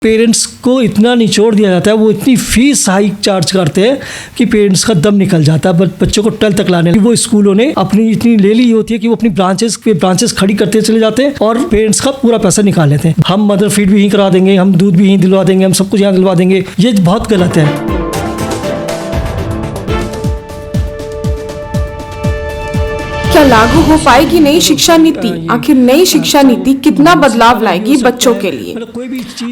Parents को इतना निचोड़ दिया जाता है, वो इतनी फीस हाइक चार्ज करते हैं कि पेरेंट्स का दम निकल जाता है बच्चों को 12 तक लाने। वो स्कूलों ने अपनी इतनी ले ली होती है कि वो अपनी ब्रांचेस खड़ी करते चले जाते हैं और पेरेंट्स का पूरा पैसा निकाल लेते हैं। हम मदर फीड भी यहीं करा देंगे, हम दूध भी यहीं दिलवा देंगे, हम सब कुछ यहाँ दिलवा देंगे। ये बहुत गलत है। क्या लागू हो पाएगी नई शिक्षा नीति? आखिर नई शिक्षा नीति कितना बदलाव लाएगी बच्चों के लिए?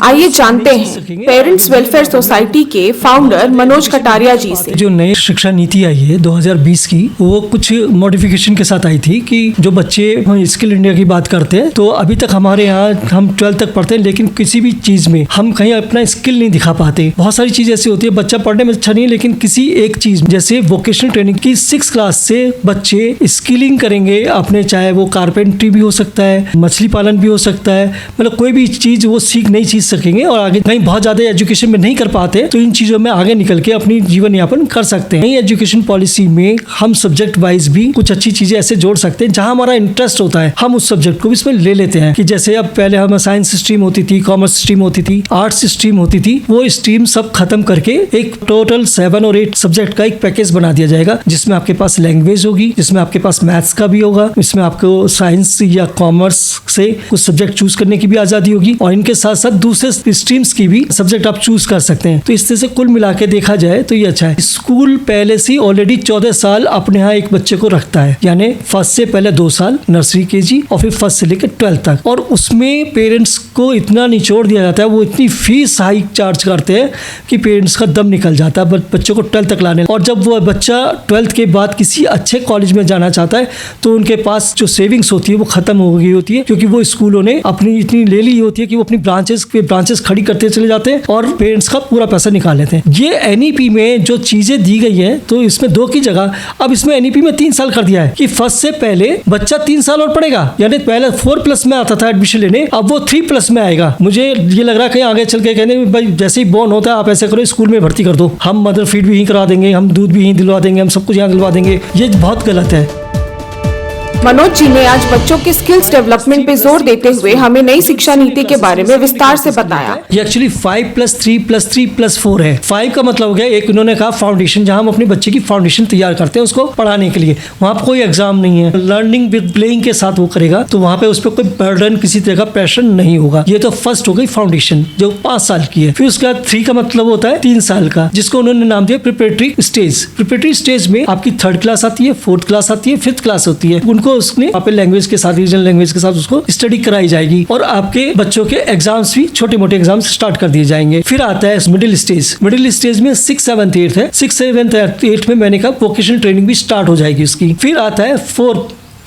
आइए जानते हैं पेरेंट्स वेलफेयर सोसाइटी के फाउंडर मनोज कटारिया जी से। जो नई शिक्षा नीति आई है 2020 की, वो कुछ मॉडिफिकेशन के साथ आई थी कि जो बच्चे स्किल इंडिया की बात करते हैं, तो अभी तक हमारे यहाँ हम 12 तक पढ़ते हैं, लेकिन किसी भी चीज में हम कहीं अपना स्किल नहीं दिखा पाते। बहुत सारी चीज ऐसी होती है, बच्चा पढ़ने में अच्छा नहीं है, लेकिन किसी एक चीज जैसे वोकेशनल ट्रेनिंग की 6 क्लास से बच्चे स्किलिंग करेंगे अपने, चाहे वो कारपेंट्री भी हो सकता है, मछली पालन भी हो सकता है, मतलब कोई भी चीज वो नई चीज सकेंगे और आगे कहीं बहुत ज्यादा एजुकेशन में नहीं कर पाते तो इन चीजों में आगे निकल के अपनी जीवन यापन कर सकते हैं। नई एजुकेशन पॉलिसी में हम सब्जेक्ट वाइज भी कुछ अच्छी चीजें ऐसे जोड़ सकते हैं, जहां हमारा इंटरेस्ट होता है हम उस सब्जेक्ट को भी इसमें ले लेते हैं। कि जैसे अब पहले हम साइंस स्ट्रीम होती थी, कॉमर्स स्ट्रीम होती थी, आर्ट्स स्ट्रीम होती थी, वो स्ट्रीम सब खत्म करके एक टोटल 7 और 8 सब्जेक्ट का एक पैकेज बना दिया जाएगा, जिसमें आपके पास लैंग्वेज होगी, जिसमें आपके पास मैथ्स का भी होगा, इसमें आपको साइंस या कॉमर्स से कुछ सब्जेक्ट चूज करने की भी आजादी होगी और इनके साथ साथ दूसरे स्ट्रीम्स की भी सब्जेक्ट आप चूज कर सकते हैं। तो इस तरह से कुल मिला के देखा जाए तो ये अच्छा है। स्कूल पहले से ऑलरेडी 14 साल अपने यहाँ एक बच्चे को रखता है, यानी फर्स्ट से पहले 2 साल नर्सरी केजी और फिर फर्स्ट से लेकर 12 तक, और उसमें पेरेंट्स को इतना निचोड़ दिया जाता है, वो इतनी फीस हाइक चार्ज करते हैं कि पेरेंट्स का दम निकल जाता है बच्चों को 12 तक लाने। और जब वो बच्चा 12th के बाद किसी अच्छे कॉलेज में जाना चाहता है तो उनके पास जो सेविंग्स होती है वो खत्म हो गई होती है, क्योंकि वो स्कूलों ने अपनी इतनी ले ली होती है कि वो अपनी ब्रांचेस खड़ी करते चले जाते हैं और पेरेंट्स का पूरा पैसा निकाल लेते हैं। ये एनईपी में जो चीजें दी गई है, तो इसमें 2 की जगह अब इसमें एनईपी में 3 साल कर दिया है कि फर्स्ट से पहले बच्चा 3 साल और पढ़ेगा, यानी पहले 4+ में आता था एडमिशन लेने, अब वो 3+ में आएगा। मुझे ये लग रहा है कहीं आगे चल के कहने भाई जैसे ही बॉर्न होता है आप ऐसे करो, स्कूल में भर्ती कर दो, हम मदर फीड भी यहीं करा देंगे, हम दूध भी यहीं दिलवा देंगे, हम सब कुछ यहाँ दिलवा देंगे। ये बहुत गलत है। मनोज जी ने आज बच्चों के स्किल्स डेवलपमेंट पे जोर देते हुए हमें नई शिक्षा नीति के बारे में विस्तार से बताया। ये एक्चुअली 5+3+3+4 है। 5 का मतलब हो गया, एक उन्होंने कहा फाउंडेशन, जहां हम अपने बच्चे की फाउंडेशन तैयार करते हैं उसको पढ़ाने के लिए। वहां पर कोई एग्जाम नहीं है, लर्निंग विद प्लेइंग के साथ वो करेगा, तो वहां पे उस पर कोई बर्डन, किसी तरह का प्रेशर नहीं होगा। ये तो फर्स्ट हो गई फाउंडेशन, जो 5 साल की है। फिर उसके बाद 3 का मतलब होता है 3 साल का, जिसको उन्होंने नाम दिया प्रिपरेटरी स्टेज। प्रिपरेटरी स्टेज में आपकी 3rd क्लास आती है, 4th क्लास आती है, 5th क्लास होती है। उनको उसने वहाँ पे लैंग्वेज के साथ, रीजनल लैंग्वेज के साथ उसको स्टडी कराई जाएगी और आपके बच्चों के एग्जाम्स भी छोटे मोटे एग्जाम्स स्टार्ट कर दिए जाएंगे। फिर आता है मिडिल स्टेज। मिडिल स्टेज में 6, 7, 8 है। 6, 7, 8 में मैंने कहा वोकेशनल ट्रेनिंग भी स्टार्ट हो जाएगी उसकी। फिर आता है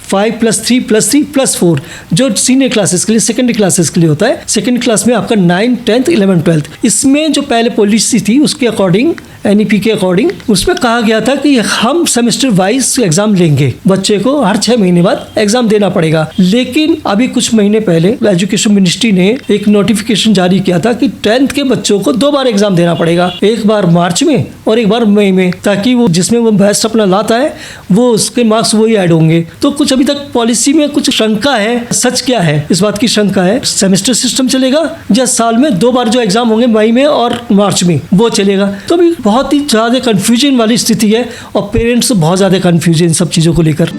5+3+3+4 जो सीनियर क्लासेस के लिए, सेकेंडरी क्लासेस के लिए होता है। सेकेंड क्लास में आपका 9, 10th, 11th, 12th। इसमें जो पहले पॉलिसी थी उसके अकॉर्डिंग, एनईपी के अकॉर्डिंग, उसमें कहा गया था कि हम सेमेस्टर वाइज एग्जाम लेंगे, बच्चे को हर 6 महीने बाद एग्जाम देना पड़ेगा। लेकिन अभी कुछ महीने पहले एजुकेशन मिनिस्ट्री ने एक नोटिफिकेशन जारी किया था कि 10th के बच्चों को 2 बार एग्जाम देना पड़ेगा, एक बार मार्च में और एक बार मई में, ताकि वो जिसमें वो बेस्ट अपना लाता है वो उसके मार्क्स वही ऐड होंगे। तो कुछ अभी तक पॉलिसी में कुछ शंका है। सच क्या है, इस बात की शंका है, सेमेस्टर सिस्टम चलेगा या साल में 2 बार जो एग्जाम होंगे मई में और मार्च में वो चलेगा। तो अभी बहुत ही ज्यादा कंफ्यूजन वाली स्थिति है और पेरेंट्स बहुत ज्यादा कंफ्यूजन इन सब चीजों को लेकर।